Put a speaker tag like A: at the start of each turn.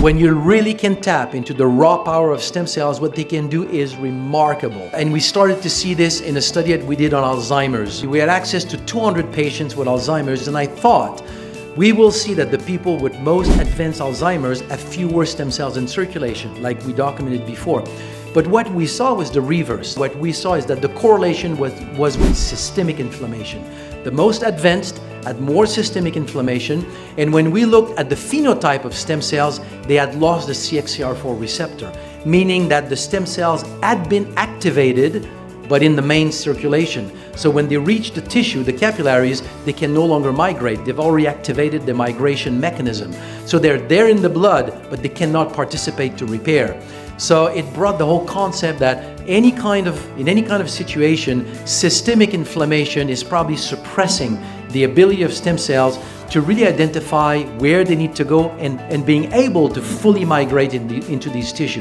A: When you really can tap into the raw power of stem cells, what they can do is remarkable. And we started to see this in a study that we did on Alzheimer's. We had access to 200 patients with Alzheimer's, and I thought, we will see that the people with most advanced Alzheimer's have fewer stem cells in circulation, like we documented before. But what we saw was the reverse. What we saw is that the correlation was with systemic inflammation. The most advanced had more systemic inflammation, and when we looked at the phenotype of stem cells, they had lost the CXCR4 receptor, meaning that the stem cells had been activated, but in the main circulation. So when they reach the tissue, the capillaries, they can no longer migrate. They've already activated the migration mechanism. So they're there in the blood, but they cannot participate to repair. So it brought the whole concept that in any kind of situation, systemic inflammation is probably suppressing the ability of stem cells to really identify where they need to go and being able to fully migrate into these tissues.